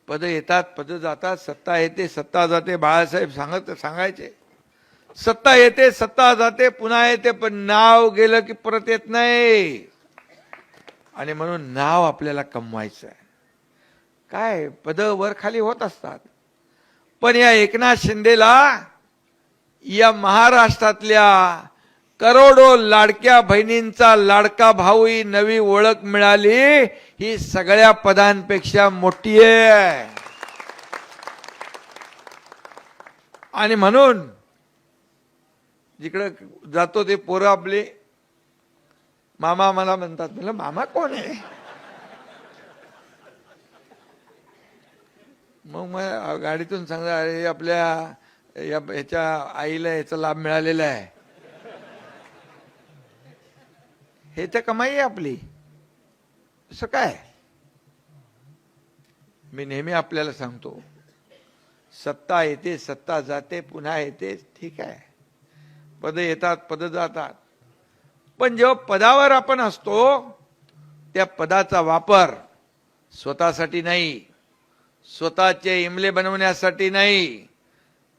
पद येतात पद जातात, सत्ता येते सत्ता जाते. बाळासाहेब सांगायचे सत्ता येते सत्ता जाते पुन्हा येते, पण नाव गेलं की परत येत नाही. आणि म्हणून नाव आपल्याला कमवायचं आहे. काय पद वर खाली होत असतात, पण या एकनाथ शिंदेला या महाराष्ट्रातल्या करोडो लाडक्या बहिणींचा लाडका भाऊ ही नवी ओळख मिळाली, ही सगळ्या पदांपेक्षा मोठी आहे. आणि म्हणून जिकडे जातो ते पोरं आपले मामा मला म्हणतात. म्हणलं मामा कोण आहे? मग गाडीतून सांगता, अरे आपल्या ह्याच्या आईला याचा लाभ मिळालेला आहे, हे तर कमाई आहे आपली. असं काय? मी नेहमी आपल्याला सांगतो, सत्ता येते सत्ता जाते पुन्हा येते, ठीक आहे. पद येतात पद जातात, पण जेव्हा पदावर आपण असतो त्या पदाचा वापर स्वतःसाठी नाही, स्वतःचे इमले बनवण्यासाठी नाही,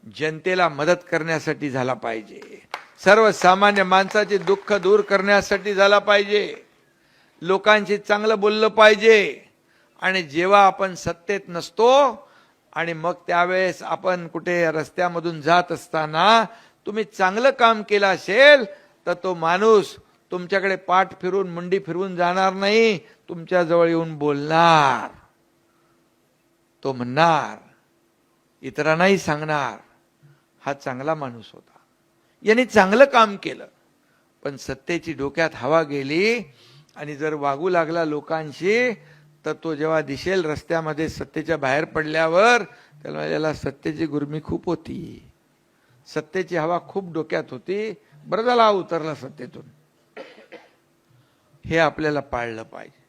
जनतेला मदत करण्यासाठी झाला पाहिजे. सर्वसामान्य माणसाचे दुःख दूर करण्यासाठी झाला पाहिजे. लोकांशी चांगलं बोललं पाहिजे. आणि जेव्हा आपण सत्तेत नसतो आणि मग त्यावेळेस आपण कुठे रस्त्यामधून जात असताना तुम्ही चांगलं काम केलं असेल तर तो माणूस तुमच्याकडे पाठ फिरून मुंडी फिरवून जाणार नाही, तुमच्या जवळ येऊन बोलणार. तो म्हणणार, इतरांनाही सांगणार, हा चांगला माणूस होता, याने चांगलं काम केलं. पण सत्तेची डोक्यात हवा गेली आणि जर वागू लागला लोकांशी, तर तो जेव्हा दिसेल रस्त्यामध्ये सत्तेच्या बाहेर पडल्यावर, त्याला याला सत्तेची गुर्मी खूप होती, सत्तेची हवा खूप डोक्यात होती, बरं झाला उतरला सत्तेतून. हे आपल्याला पाळलं पाहिजे.